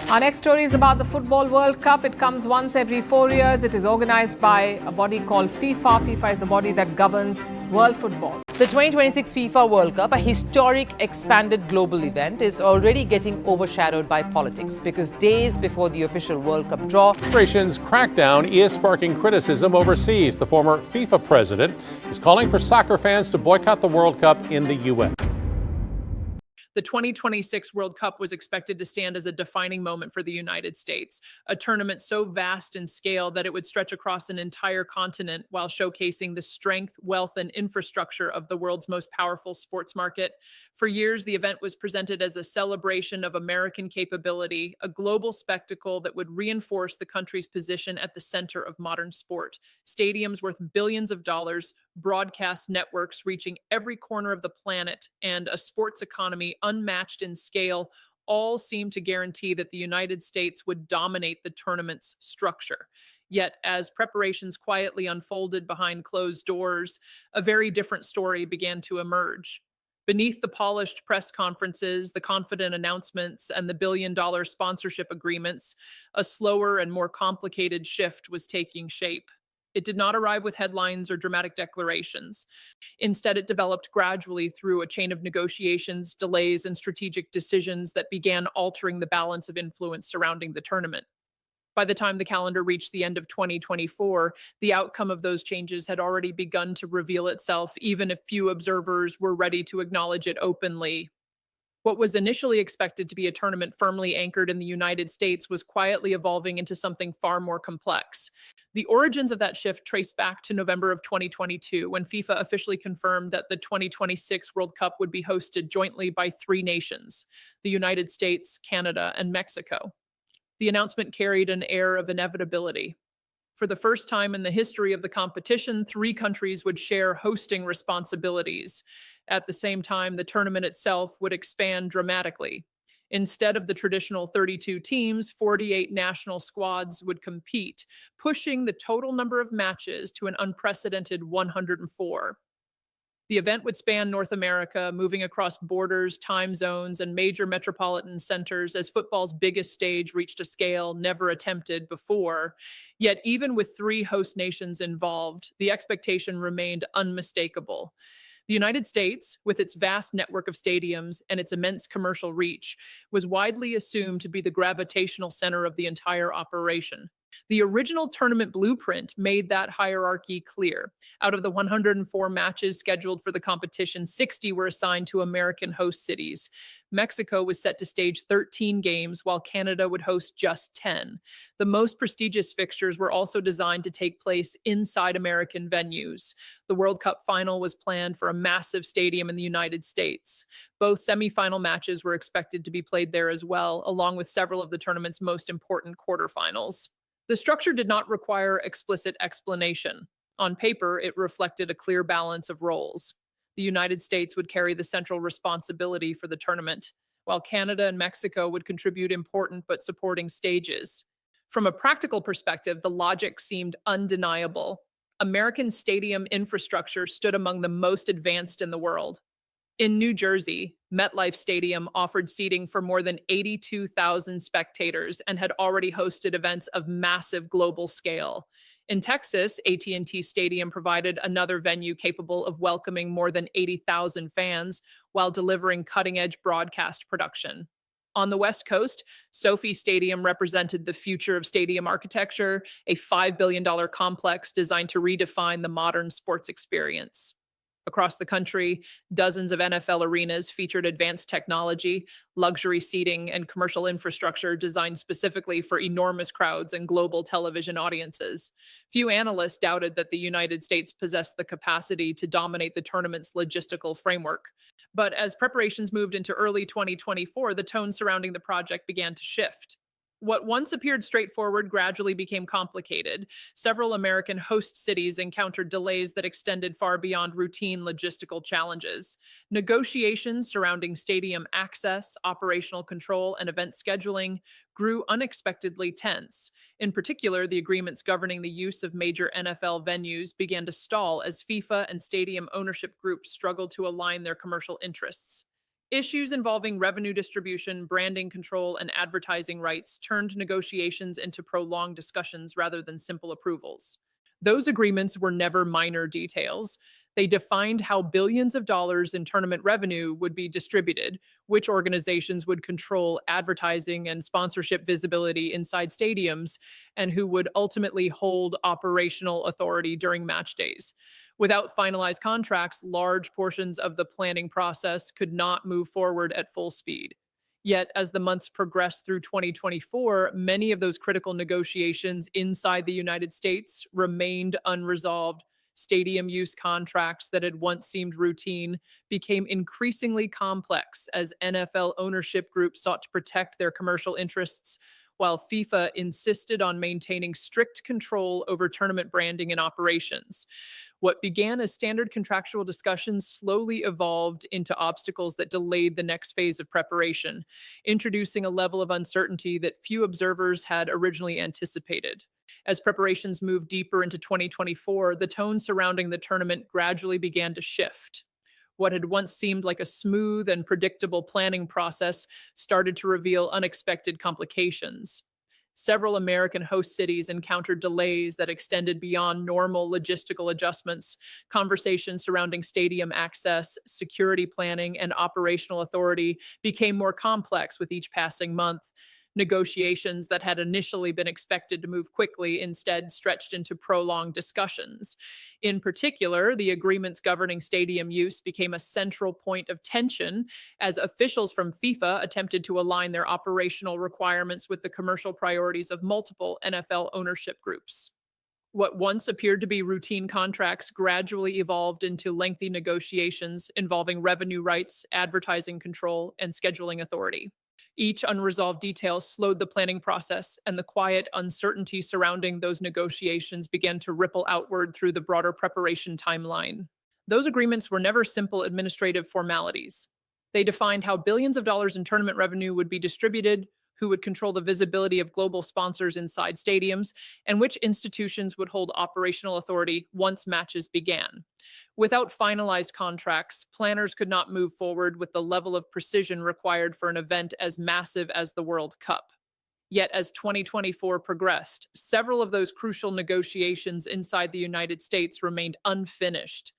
Our next story is about the Football World Cup. It comes once every 4 years. It is organized by a body called FIFA. FIFA is the body that governs world football. The 2026 FIFA World Cup, a historic expanded global event, is already getting overshadowed by politics because days before the official World Cup draw, Federation's crackdown is sparking criticism overseas. The former FIFA president is calling for soccer fans to boycott the World Cup in the U.S. The 2026 World Cup was expected to stand as a defining moment for the United States, a tournament so vast in scale that it would stretch across an entire continent while showcasing the strength, wealth, and infrastructure of the world's most powerful sports market. For years, the event was presented as a celebration of American capability, a global spectacle that would reinforce the country's position at the center of modern sport. Stadiums worth billions of dollars, broadcast networks reaching every corner of the planet, and a sports economy unmatched in scale all seem to guarantee that the United States would dominate the tournament's structure. Yet, as preparations quietly unfolded behind closed doors, a very different story began to emerge. Beneath the polished press conferences, the confident announcements, and the billion-dollar sponsorship agreements, a slower and more complicated shift was taking shape. It did not arrive with headlines or dramatic declarations. Instead, it developed gradually through a chain of negotiations, delays, and strategic decisions that began altering the balance of influence surrounding the tournament. By the time the calendar reached the end of 2024, the outcome of those changes had already begun to reveal itself, even if few observers were ready to acknowledge it openly. What was initially expected to be a tournament firmly anchored in the United States was quietly evolving into something far more complex. The origins of that shift trace back to November of 2022, when FIFA officially confirmed that the 2026 World Cup would be hosted jointly by three nations: the United States, Canada, and Mexico. The announcement carried an air of inevitability. For the first time in the history of the competition, three countries would share hosting responsibilities. At the same time, the tournament itself would expand dramatically. Instead of the traditional 32 teams, 48 national squads would compete, pushing the total number of matches to an unprecedented 104. The event would span North America, moving across borders, time zones, and major metropolitan centers as football's biggest stage reached a scale never attempted before. Yet, even with three host nations involved, the expectation remained unmistakable. The United States, with its vast network of stadiums and its immense commercial reach, was widely assumed to be the gravitational center of the entire operation. The original tournament blueprint made that hierarchy clear. Out of the 104 matches scheduled for the competition, 60 were assigned to American host cities. Mexico was set to stage 13 games, while Canada would host just 10. The most prestigious fixtures were also designed to take place inside American venues. The World Cup final was planned for a massive stadium in the United States. Both semifinal matches were expected to be played there as well, along with several of the tournament's most important quarterfinals. The structure did not require explicit explanation. On paper, it reflected a clear balance of roles. The United States would carry the central responsibility for the tournament, while Canada and Mexico would contribute important but supporting stages. From a practical perspective, the logic seemed undeniable. American stadium infrastructure stood among the most advanced in the world. In New Jersey, MetLife Stadium offered seating for more than 82,000 spectators and had already hosted events of massive global scale. In Texas, AT&T Stadium provided another venue capable of welcoming more than 80,000 fans while delivering cutting-edge broadcast production. On the West Coast, SoFi Stadium represented the future of stadium architecture, a $5 billion complex designed to redefine the modern sports experience. Across the country, dozens of NFL arenas featured advanced technology, luxury seating, and commercial infrastructure designed specifically for enormous crowds and global television audiences. Few analysts doubted that the United States possessed the capacity to dominate the tournament's logistical framework. But as preparations moved into early 2024, the tone surrounding the project began to shift. What once appeared straightforward gradually became complicated. Several American host cities encountered delays that extended far beyond routine logistical challenges. Negotiations surrounding stadium access, operational control, and event scheduling grew unexpectedly tense. In particular, the agreements governing the use of major NFL venues began to stall as FIFA and stadium ownership groups struggled to align their commercial interests. Issues involving revenue distribution, branding control, and advertising rights turned negotiations into prolonged discussions rather than simple approvals. Those agreements were never minor details. They defined how billions of dollars in tournament revenue would be distributed, which organizations would control advertising and sponsorship visibility inside stadiums, and who would ultimately hold operational authority during match days. Without finalized contracts, large portions of the planning process could not move forward at full speed. Yet, as the months progressed through 2024, many of those critical negotiations inside the United States remained unresolved. Stadium use contracts that had once seemed routine became increasingly complex as NFL ownership groups sought to protect their commercial interests, while FIFA insisted on maintaining strict control over tournament branding and operations. What began as standard contractual discussions slowly evolved into obstacles that delayed the next phase of preparation, introducing a level of uncertainty that few observers had originally anticipated. As preparations moved deeper into 2024, the tone surrounding the tournament gradually began to shift. What had once seemed like a smooth and predictable planning process started to reveal unexpected complications. Several American host cities encountered delays that extended beyond normal logistical adjustments. Conversations surrounding stadium access, security planning, and operational authority became more complex with each passing month. Negotiations that had initially been expected to move quickly instead stretched into prolonged discussions. In particular, the agreements governing stadium use became a central point of tension as officials from FIFA attempted to align their operational requirements with the commercial priorities of multiple NFL ownership groups. What once appeared to be routine contracts gradually evolved into lengthy negotiations involving revenue rights, advertising control, and scheduling authority. Each unresolved detail slowed the planning process, and the quiet uncertainty surrounding those negotiations began to ripple outward through the broader preparation timeline. Those agreements were never simple administrative formalities. They defined how billions of dollars in tournament revenue would be distributed, who would control the visibility of global sponsors inside stadiums, and which institutions would hold operational authority once matches began. Without finalized contracts, planners could not move forward with the level of precision required for an event as massive as the World Cup. Yet, as 2024 progressed, several of those crucial negotiations inside the United States remained unfinished.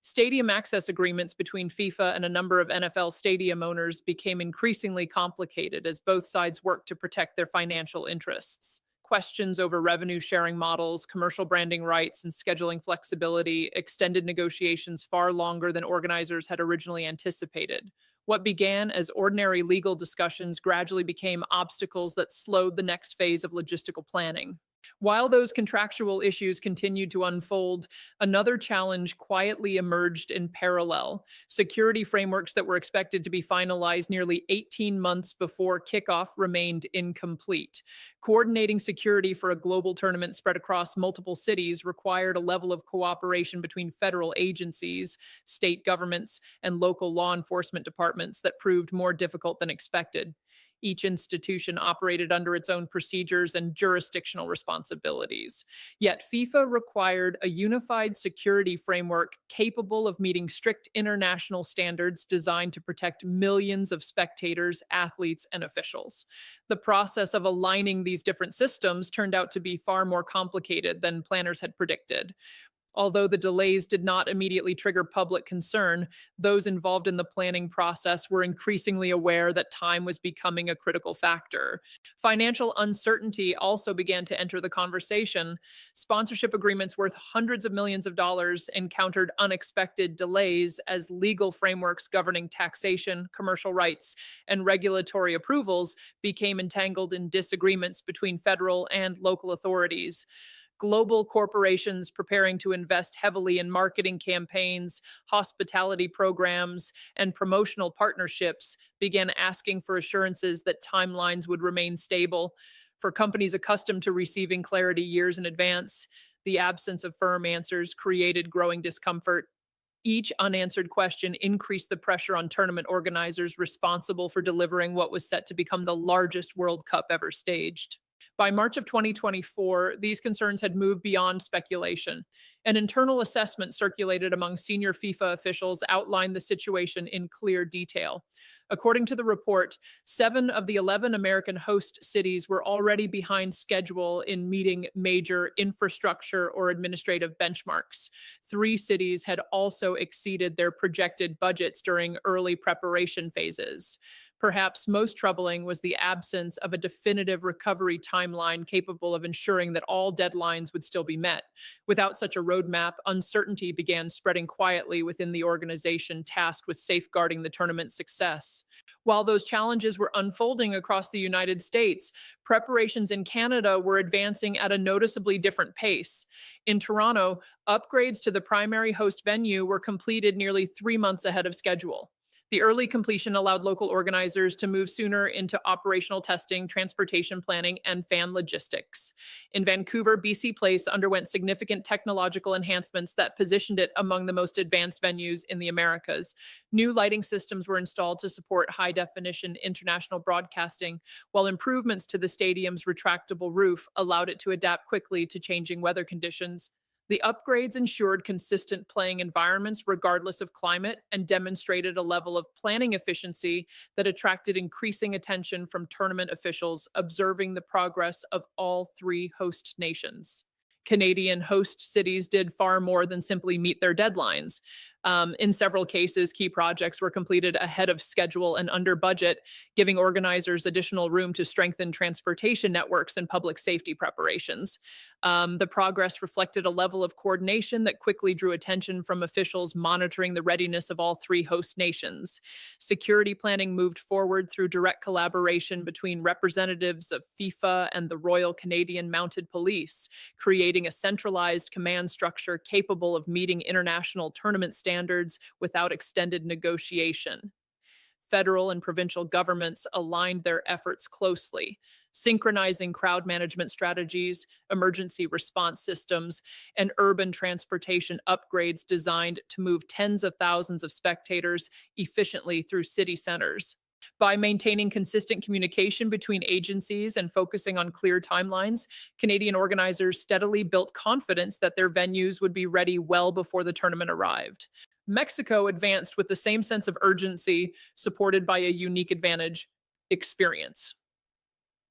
Stadium access agreements between FIFA and a number of NFL stadium owners became increasingly complicated as both sides worked to protect their financial interests. Questions over revenue sharing models, commercial branding rights, and scheduling flexibility extended negotiations far longer than organizers had originally anticipated. What began as ordinary legal discussions gradually became obstacles that slowed the next phase of logistical planning. While those contractual issues continued to unfold, another challenge quietly emerged in parallel. Security frameworks that were expected to be finalized nearly 18 months before kickoff remained incomplete. Coordinating security for a global tournament spread across multiple cities required a level of cooperation between federal agencies, state governments, and local law enforcement departments that proved more difficult than expected. Each institution operated under its own procedures and jurisdictional responsibilities. Yet FIFA required a unified security framework capable of meeting strict international standards designed to protect millions of spectators, athletes, and officials. The process of aligning these different systems turned out to be far more complicated than planners had predicted. Although the delays did not immediately trigger public concern, those involved in the planning process were increasingly aware that time was becoming a critical factor. Financial uncertainty also began to enter the conversation. Sponsorship agreements worth hundreds of millions of dollars encountered unexpected delays as legal frameworks governing taxation, commercial rights, and regulatory approvals became entangled in disagreements between federal and local authorities. Global corporations preparing to invest heavily in marketing campaigns, hospitality programs, and promotional partnerships began asking for assurances that timelines would remain stable. For companies accustomed to receiving clarity years in advance, the absence of firm answers created growing discomfort. Each unanswered question increased the pressure on tournament organizers responsible for delivering what was set to become the largest World Cup ever staged. By March of 2024, these concerns had moved beyond speculation. An internal assessment circulated among senior FIFA officials outlined the situation in clear detail. According to the report, 7 of the 11 American host cities were already behind schedule in meeting major infrastructure or administrative benchmarks. 3 cities had also exceeded their projected budgets during early preparation phases. Perhaps most troubling was the absence of a definitive recovery timeline capable of ensuring that all deadlines would still be met. Without such a roadmap, uncertainty began spreading quietly within the organization tasked with safeguarding the tournament's success. While those challenges were unfolding across the United States, preparations in Canada were advancing at a noticeably different pace. In Toronto, upgrades to the primary host venue were completed nearly 3 months ahead of schedule. The early completion allowed local organizers to move sooner into operational testing, transportation planning, and fan logistics. In Vancouver, BC Place underwent significant technological enhancements that positioned it among the most advanced venues in the Americas. New lighting systems were installed to support high definition international broadcasting, while improvements to the stadium's retractable roof allowed it to adapt quickly to changing weather conditions. The upgrades ensured consistent playing environments regardless of climate and demonstrated a level of planning efficiency that attracted increasing attention from tournament officials observing the progress of all 3 host nations. Canadian host cities did far more than simply meet their deadlines. In several cases, key projects were completed ahead of schedule and under budget, giving organizers additional room to strengthen transportation networks and public safety preparations. The progress reflected a level of coordination that quickly drew attention from officials monitoring the readiness of all 3 host nations. Security planning moved forward through direct collaboration between representatives of FIFA and the Royal Canadian Mounted Police, creating a centralized command structure capable of meeting international tournament standards without extended negotiation. Federal and provincial governments aligned their efforts closely, synchronizing crowd management strategies, emergency response systems, and urban transportation upgrades designed to move tens of thousands of spectators efficiently through city centers. By maintaining consistent communication between agencies and focusing on clear timelines, Canadian organizers steadily built confidence that their venues would be ready well before the tournament arrived. Mexico advanced with the same sense of urgency, supported by a unique advantage: experience.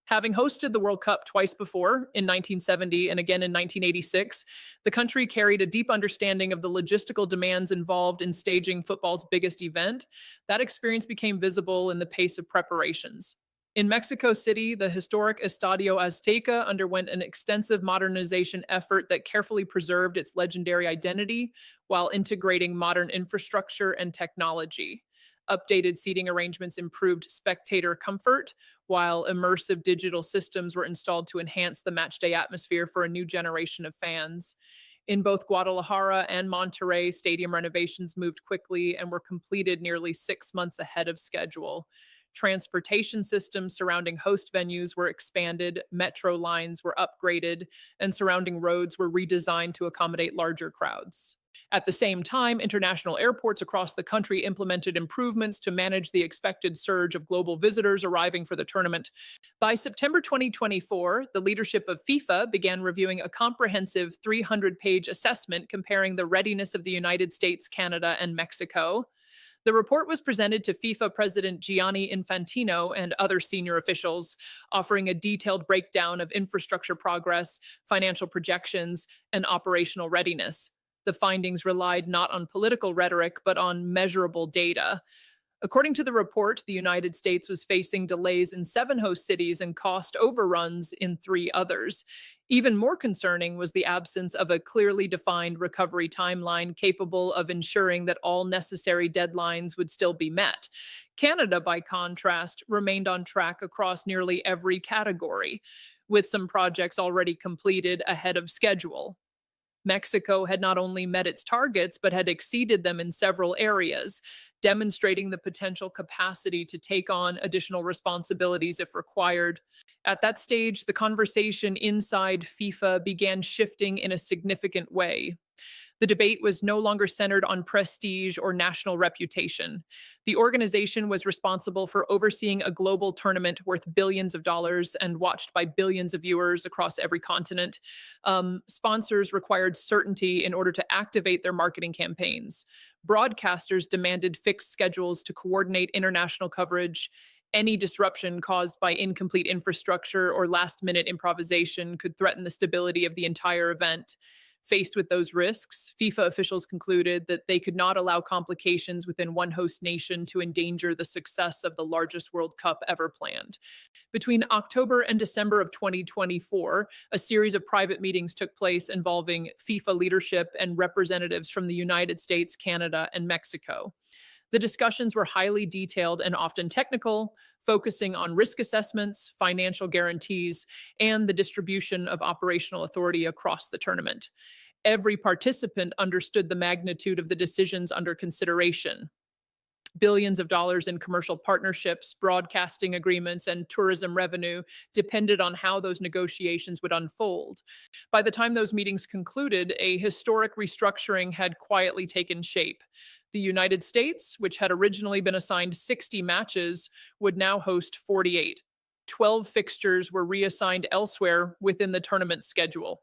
Having hosted the World Cup twice before, in 1970 and again in 1986, the country carried a deep understanding of the logistical demands involved in staging football's biggest event. That experience became visible in the pace of preparations. In Mexico City, the historic Estadio Azteca underwent an extensive modernization effort that carefully preserved its legendary identity while integrating modern infrastructure and technology. Updated seating arrangements improved spectator comfort, while immersive digital systems were installed to enhance the matchday atmosphere for a new generation of fans. In both Guadalajara and Monterrey, stadium renovations moved quickly and were completed nearly 6 months ahead of schedule. Transportation systems surrounding host venues were expanded, metro lines were upgraded, and surrounding roads were redesigned to accommodate larger crowds. At the same time, international airports across the country implemented improvements to manage the expected surge of global visitors arriving for the tournament. By September 2024, the leadership of FIFA began reviewing a comprehensive 300-page assessment comparing the readiness of the United States, Canada, and Mexico. The report was presented to FIFA President Gianni Infantino and other senior officials, offering a detailed breakdown of infrastructure progress, financial projections, and operational readiness. The findings relied not on political rhetoric, but on measurable data. According to the report, the United States was facing delays in 7 host cities and cost overruns in 3 others. Even more concerning was the absence of a clearly defined recovery timeline capable of ensuring that all necessary deadlines would still be met. Canada, by contrast, remained on track across nearly every category, with some projects already completed ahead of schedule. Mexico had not only met its targets, but had exceeded them in several areas, demonstrating the potential capacity to take on additional responsibilities if required. At that stage, the conversation inside FIFA began shifting in a significant way. The debate was no longer centered on prestige or national reputation. The organization was responsible for overseeing a global tournament worth billions of dollars and watched by billions of viewers across every continent. Sponsors required certainty in order to activate their marketing campaigns. Broadcasters demanded fixed schedules to coordinate international coverage. Any disruption caused by incomplete infrastructure or last minute improvisation could threaten the stability of the entire event. Faced with those risks, FIFA officials concluded that they could not allow complications within one host nation to endanger the success of the largest World Cup ever planned. Between October and December of 2024, a series of private meetings took place involving FIFA leadership and representatives from the United States, Canada, and Mexico. The discussions were highly detailed and often technical, focusing on risk assessments, financial guarantees, and the distribution of operational authority across the tournament. Every participant understood the magnitude of the decisions under consideration. Billions of dollars in commercial partnerships, broadcasting agreements, and tourism revenue depended on how those negotiations would unfold. By the time those meetings concluded, a historic restructuring had quietly taken shape. The United States, which had originally been assigned 60 matches, would now host 48. 12 fixtures were reassigned elsewhere within the tournament schedule.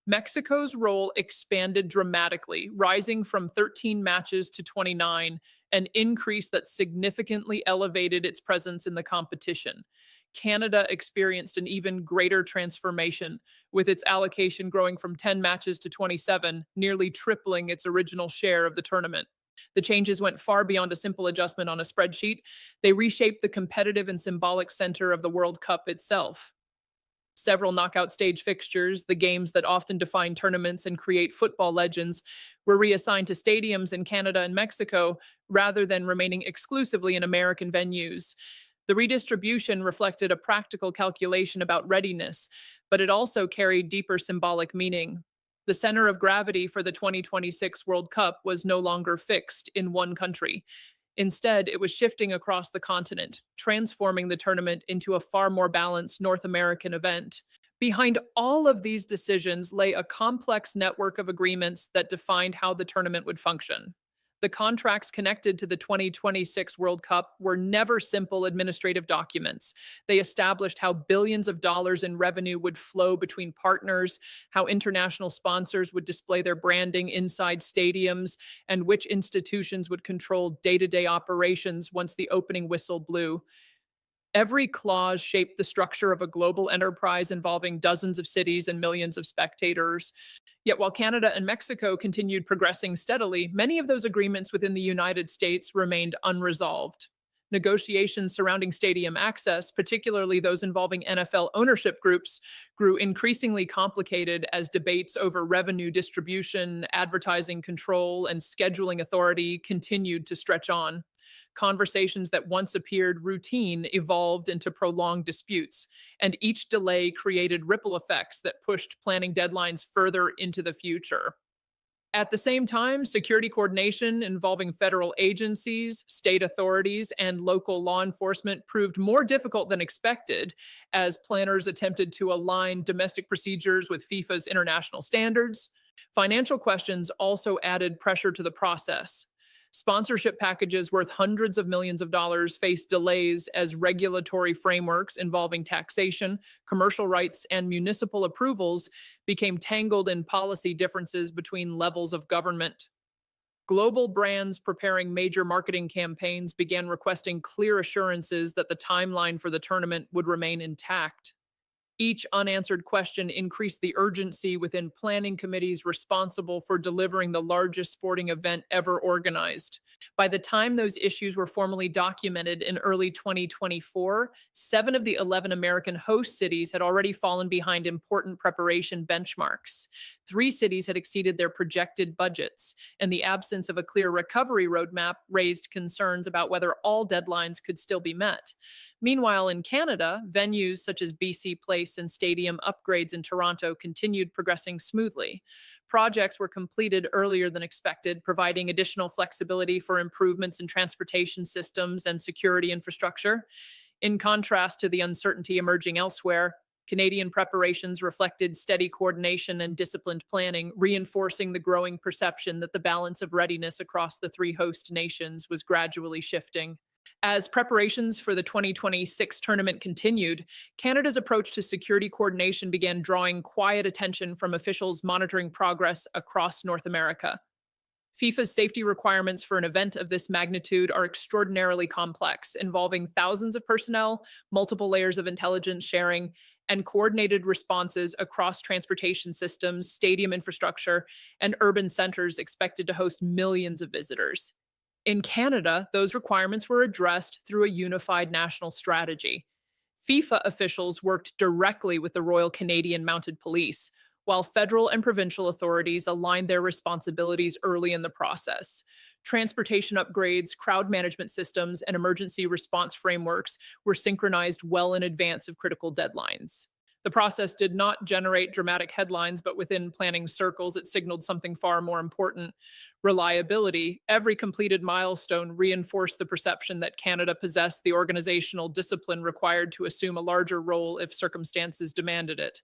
Mexico's role expanded dramatically, rising from 13 matches to 29, an increase that significantly elevated its presence in the competition. Canada experienced an even greater transformation, with its allocation growing from 10 matches to 27, nearly tripling its original share of the tournament. The changes went far beyond a simple adjustment on a spreadsheet. They reshaped the competitive and symbolic center of the World Cup itself. Several knockout stage fixtures, the games that often define tournaments and create football legends, were reassigned to stadiums in Canada and Mexico rather than remaining exclusively in American venues. The redistribution reflected a practical calculation about readiness, but it also carried deeper symbolic meaning. The center of gravity for the 2026 World Cup was no longer fixed in one country. Instead, it was shifting across the continent, transforming the tournament into a far more balanced North American event. Behind all of these decisions lay a complex network of agreements that defined how the tournament would function. The contracts connected to the 2026 World Cup were never simple administrative documents. They established how billions of dollars in revenue would flow between partners, how international sponsors would display their branding inside stadiums, and which institutions would control day-to-day operations once the opening whistle blew. Every clause shaped the structure of a global enterprise involving dozens of cities and millions of spectators. Yet while Canada and Mexico continued progressing steadily, many of those agreements within the United States remained unresolved. Negotiations surrounding stadium access, particularly those involving NFL ownership groups, grew increasingly complicated as debates over revenue distribution, advertising control, and scheduling authority continued to stretch on. Conversations that once appeared routine evolved into prolonged disputes, and each delay created ripple effects that pushed planning deadlines further into the future. At the same time, security coordination involving federal agencies, state authorities, and local law enforcement proved more difficult than expected as planners attempted to align domestic procedures with FIFA's international standards. Financial questions also added pressure to the process. Sponsorship packages worth hundreds of millions of dollars faced delays as regulatory frameworks involving taxation, commercial rights, and municipal approvals became tangled in policy differences between levels of government. Global brands preparing major marketing campaigns began requesting clear assurances that the timeline for the tournament would remain intact. Each unanswered question increased the urgency within planning committees responsible for delivering the largest sporting event ever organized. By the time those issues were formally documented in early 2024, 7 of the 11 American host cities had already fallen behind important preparation benchmarks. 3 cities had exceeded their projected budgets, and the absence of a clear recovery roadmap raised concerns about whether all deadlines could still be met. Meanwhile, in Canada, venues such as BC Place and stadium upgrades in Toronto continued progressing smoothly. Projects were completed earlier than expected, providing additional flexibility for improvements in transportation systems and security infrastructure. In contrast to the uncertainty emerging elsewhere, Canadian preparations reflected steady coordination and disciplined planning, reinforcing the growing perception that the balance of readiness across the three host nations was gradually shifting. As preparations for the 2026 tournament continued, Canada's approach to security coordination began drawing quiet attention from officials monitoring progress across North America. FIFA's safety requirements for an event of this magnitude are extraordinarily complex, involving thousands of personnel, multiple layers of intelligence sharing, and coordinated responses across transportation systems, stadium infrastructure, and urban centers expected to host millions of visitors. In Canada, those requirements were addressed through a unified national strategy. FIFA officials worked directly with the Royal Canadian Mounted Police, while federal and provincial authorities aligned their responsibilities early in the process. Transportation upgrades, crowd management systems, and emergency response frameworks were synchronized well in advance of critical deadlines. The process did not generate dramatic headlines, but within planning circles, it signaled something far more important: reliability. Every completed milestone reinforced the perception that Canada possessed the organizational discipline required to assume a larger role if circumstances demanded it.